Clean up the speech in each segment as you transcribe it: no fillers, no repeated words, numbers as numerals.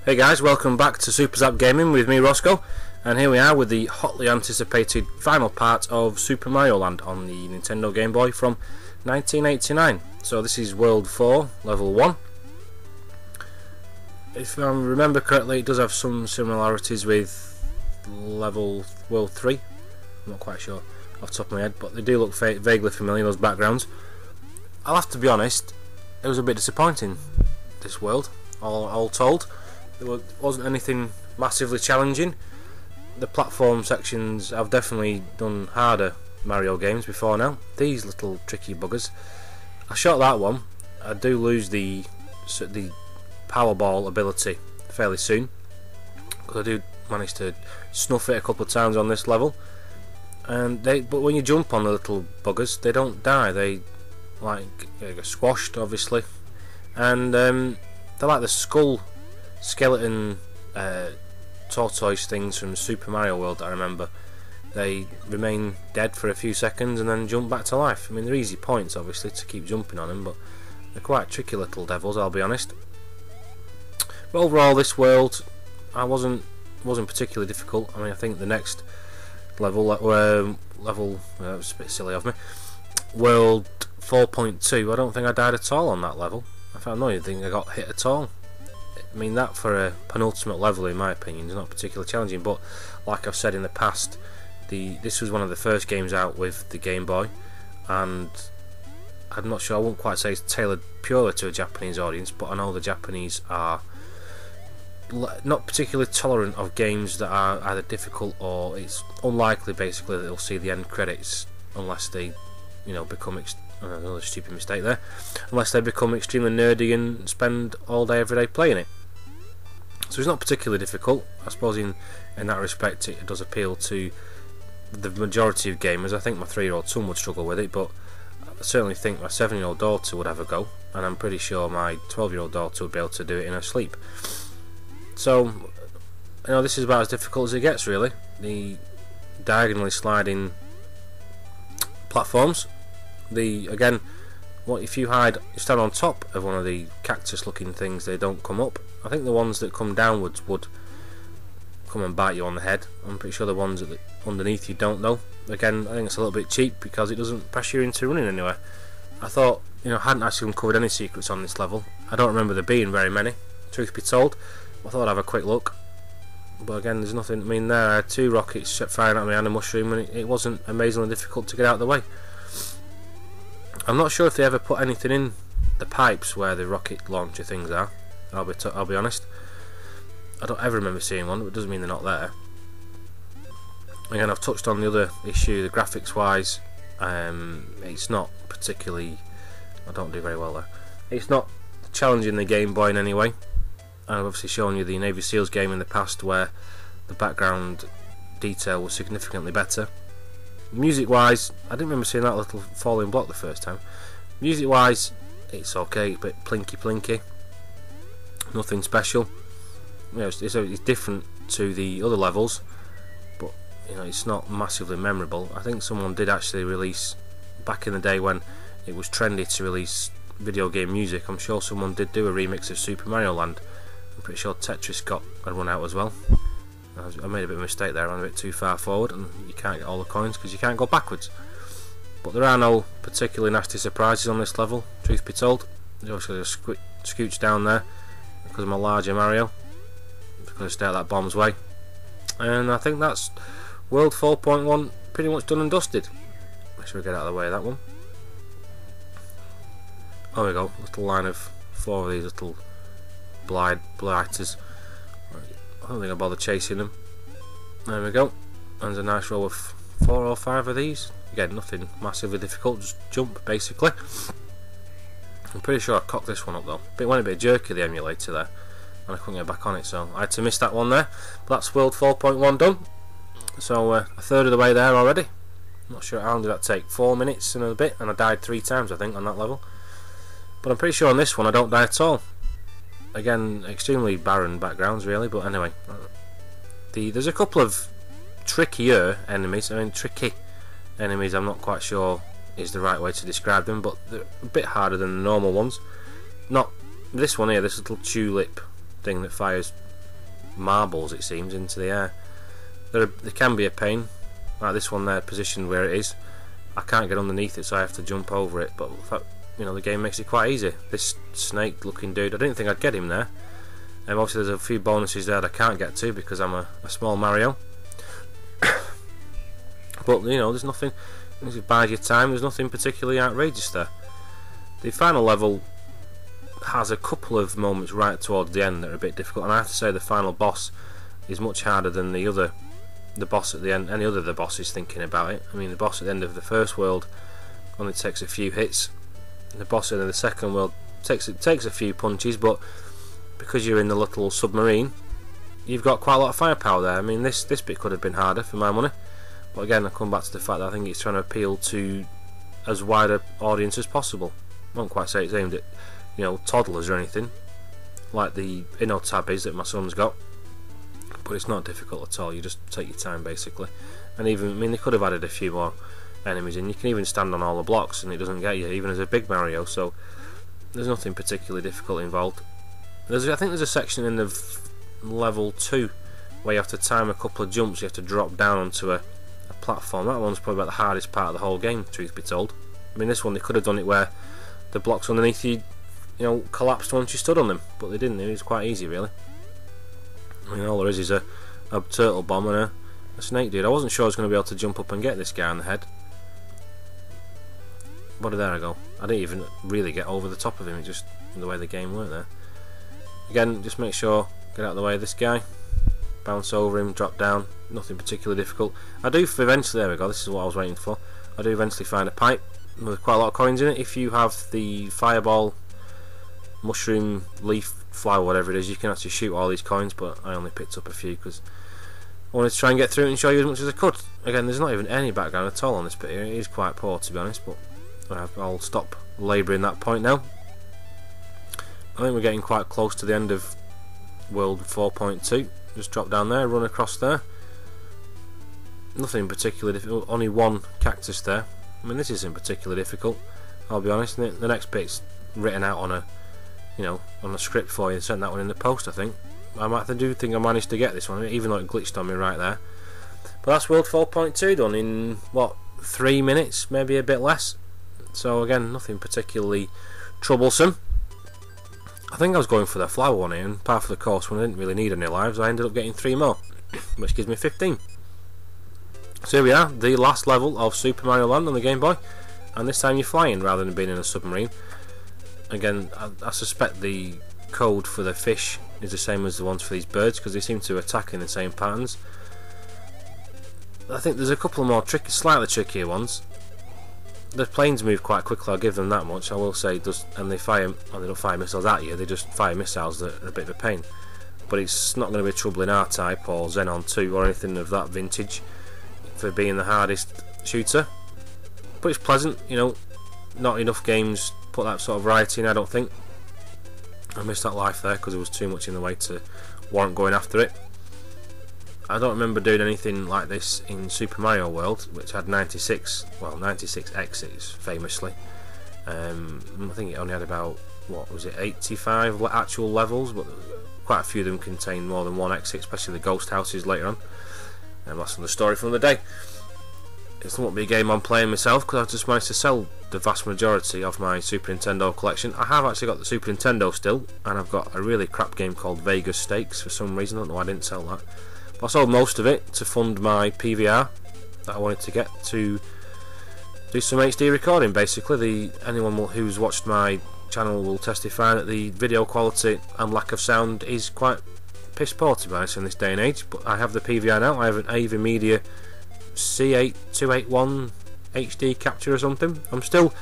Hey guys, welcome back to SuperZapGaming with me, Roscoe, and here we are with the hotly anticipated final part of Super Mario Land on the Nintendo Game Boy from 1989. So this is World 4, Level 1. If I remember correctly, it does have some similarities with World 3. I'm not quite sure off the top of my head, but they do look vaguely familiar, those backgrounds. I'll have to be honest, it was a bit disappointing, this world, all told. There wasn't anything massively challenging. The platform sections, I've definitely done harder Mario games before now. These little tricky buggers. I shot that one. I do lose the Powerball ability fairly soon, because I do manage to snuff it a couple of times on this level. But when you jump on the little buggers, they don't die. They get squashed, obviously, and they're like the skeleton tortoise things from Super Mario World that I remember. They remain dead for a few seconds and then jump back to life. I mean, they're easy points obviously to keep jumping on them, but they're quite tricky little devils, I'll be honest. But overall, this world wasn't particularly difficult. I mean, I think the next level that was a bit silly of me, World 4.2, I don't think I died at all on that level. I don't think I got hit at all. I mean, that for a penultimate level, in my opinion, is not particularly challenging, but like I've said in the past, this was one of the first games out with the Game Boy, and I'm not sure, I wouldn't quite say it's tailored purely to a Japanese audience, but I know the Japanese are not particularly tolerant of games that are either difficult, or it's unlikely basically that they'll see the end credits unless they, become another stupid mistake there, unless they become extremely nerdy and spend all day every day playing it. So it's not particularly difficult. I suppose in that respect it does appeal to the majority of gamers. I think my 3-year-old son would struggle with it, but I certainly think my 7-year-old daughter would have a go, and I'm pretty sure my 12-year-old daughter would be able to do it in her sleep. So this is about as difficult as it gets, really. The diagonally sliding platforms. Again, if you stand on top of one of the cactus looking things, they don't come up. I think the ones that come downwards would come and bite you on the head. I'm pretty sure the ones underneath you don't, though. Again, I think it's a little bit cheap because it doesn't pressure you into running anywhere. I thought, I hadn't actually uncovered any secrets on this level. I don't remember there being very many, truth be told. I thought I'd have a quick look, but again, there's nothing. I mean, there I had 2 rockets firing at me and a mushroom, and it wasn't amazingly difficult to get out of the way. I'm not sure if they ever put anything in the pipes where the rocket launcher things are. I'll be honest. I don't ever remember seeing one, but it doesn't mean they're not there. Again, I've touched on the other issue, the graphics wise. It's not particularly. I don't do very well there. It's not challenging the Game Boy in any way. I've obviously shown you the Navy Seals game in the past where the background detail was significantly better. Music wise, I didn't remember seeing that little falling block the first time. Music wise, it's okay, a bit plinky, nothing special. It's different to the other levels, but it's not massively memorable. I think someone did actually release, back in the day when it was trendy to release video game music, I'm sure someone did do a remix of Super Mario Land. I'm pretty sure Tetris had run out as well. I made a bit of a mistake there, I ran a bit too far forward, and you can't get all the coins because you can't go backwards. But there are no particularly nasty surprises on this level, truth be told. There's obviously a scooch down there because I'm a larger Mario, because I stay out that bomb's way. And I think that's World 4.1 pretty much done and dusted. Make sure we get out of the way of that one. There we go, little line of 4 of these little blighters. I don't think I'll bother chasing them. There we go. And there's a nice row of 4 or 5 of these. Again, nothing massively difficult, just jump basically. I'm pretty sure I cocked this one up though. It went a bit jerky, the emulator there, and I couldn't get back on it, so I had to miss that one there. But that's World 4.1 done. So a third of the way there already. Not sure how long did that take. 4 minutes and a bit, and I died 3 times I think on that level. But I'm pretty sure on this one I don't die at all. Again, extremely barren backgrounds really, but anyway. There's a couple of trickier enemies. I mean, tricky enemies, I'm not quite sure is the right way to describe them, but they're a bit harder than the normal ones. Not this one here, this little tulip thing that fires marbles, it seems, into the air. They can be a pain, like this one there, positioned where it is. I can't get underneath it, so I have to jump over it, but you know, the game makes it quite easy. This snake looking dude, I didn't think I'd get him there. And obviously there's a few bonuses there that I can't get to because I'm a small Mario. But you know, there's nothing, it buys you time, there's nothing particularly outrageous there. The final level has a couple of moments right towards the end that are a bit difficult, and I have to say the final boss is much harder than the boss at the end, any other of the bosses, thinking about it. I mean, the boss at the end of the first world only takes a few hits. The boss in the second world takes a few punches, but because you're in the little submarine, you've got quite a lot of firepower there. I mean, this bit could have been harder for my money, but again, I come back to the fact that I think it's trying to appeal to as wide an audience as possible. I won't quite say it's aimed at, you know, toddlers or anything like the tab is that my son's got, but it's not difficult at all. You just take your time basically, and even, I mean, they could have added a few more enemies in. You can even stand on all the blocks and it doesn't get you, even as a big Mario, so there's nothing particularly difficult involved. I think there's a section in the level 2 where you have to time a couple of jumps. You have to drop down onto a platform. That one's probably about the hardest part of the whole game, truth be told. I mean, this one they could have done it where the blocks underneath you, you know, collapsed once you stood on them, but they didn't. It was quite easy, really. I mean, all there is a turtle bomb and a snake dude. I wasn't sure I was going to be able to jump up and get this guy on the head. But there I go. I didn't even really get over the top of him, it just the way the game worked there. Again, just make sure, get out of the way of this guy, bounce over him, drop down, nothing particularly difficult. I do eventually, there we go, this is what I was waiting for, I do eventually find a pipe with quite a lot of coins in it. If you have the fireball, mushroom, leaf, flower, whatever it is, you can actually shoot all these coins, but I only picked up a few because I wanted to try and get through it and show you as much as I could. Again, there's not even any background at all on this bit here, it is quite poor to be honest, but I'll stop labouring that point now. I think we're getting quite close to the end of World 4.2. Just drop down there, run across there. Nothing particularly difficult, only one cactus there. I mean, this isn't particularly difficult, I'll be honest. The next bit's written out on a, you know, on a script for you and sent that one in the post, I think. I do think I managed to get this one, even though it glitched on me right there. But that's World 4.2 done in, what, 3 minutes, maybe a bit less. So again, nothing particularly troublesome. I think I was going for the flower one here, and part of the course when I didn't really need any lives, I ended up getting 3 more, which gives me 15. So here we are, the last level of Super Mario Land on the Game Boy, and this time you're flying rather than being in a submarine. Again, I suspect the code for the fish is the same as the ones for these birds, because they seem to attack in the same patterns. I think there's a couple more slightly trickier ones. The planes move quite quickly, I'll give them that much, I will say, and they fire, well, they don't fire missiles at you, they just fire missiles that are a bit of a pain. But it's not going to be trouble in R-Type or Xenon 2 or anything of that vintage for being the hardest shooter. But it's pleasant, you know, not enough games put that sort of variety in, I don't think. I missed that life there because there was too much in the way to warrant going after it. I don't remember doing anything like this in Super Mario World, which had 96 exits, famously. I think it only had about, what was it, 85 actual levels, but quite a few of them contain more than one exit, especially the ghost houses later on. And that's another story from the day. It won't be a game I'm playing myself, because I've just managed to sell the vast majority of my Super Nintendo collection. I have actually got the Super Nintendo still, and I've got a really crap game called Vegas Stakes for some reason. I don't know why I didn't sell that. I sold most of it to fund my PVR that I wanted to get to do some HD recording. Basically, anyone who's watched my channel will testify that the video quality and lack of sound is quite piss poor, to be honest, in this day and age. But I have the PVR now. I have an AVmedia C8281 HD capture or something. I'm still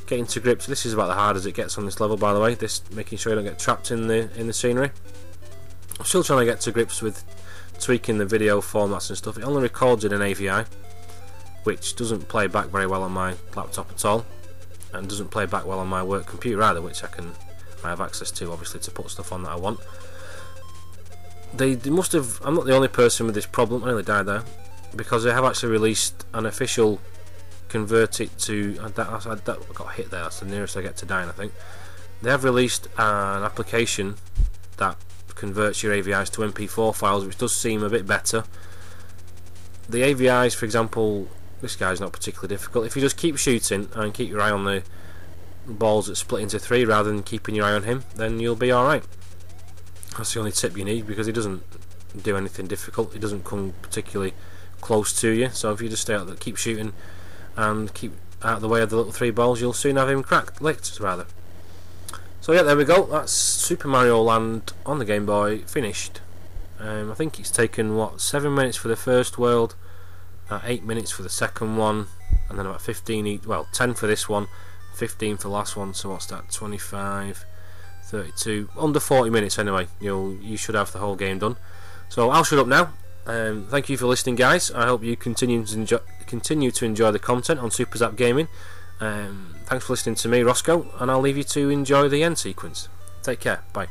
getting to grips. This is about the hardest it gets on this level, by the way. This making sure you don't get trapped in the scenery. I'm still trying to get to grips with tweaking the video formats and stuff. It only records in an AVI, which doesn't play back very well on my laptop at all, and doesn't play back well on my work computer either, which I have access to, obviously, to put stuff on that I want. They must have. I'm not the only person with this problem. I nearly died there, because they have actually released an official convert it to. I got hit there. That's the nearest I get to dying, I think. They have released an application that converts your AVIs to MP4 files, which does seem a bit better. The AVIs, for example, this guy's not particularly difficult. If you just keep shooting and keep your eye on the balls that split into 3 rather than keeping your eye on him, then you'll be alright. That's the only tip you need, because he doesn't do anything difficult. He doesn't come particularly close to you, so if you just stay out there, keep shooting and keep out of the way of the little 3 balls, you'll soon have him licked rather. So yeah, there we go. That's Super Mario Land on the Game Boy finished. I think it's taken, what, 7 minutes for the first world, 8 minutes for the second one, and then about 15 each, well, 10 for this one, 15 for the last one, so what's that, 25, 32, under 40 minutes anyway. You should have the whole game done. So I'll shut up now. Thank you for listening, guys. I hope you continue to enjoy the content on SuperZapGaming. Thanks for listening to me, Roscoe, and I'll leave you to enjoy the end sequence. Take care, bye.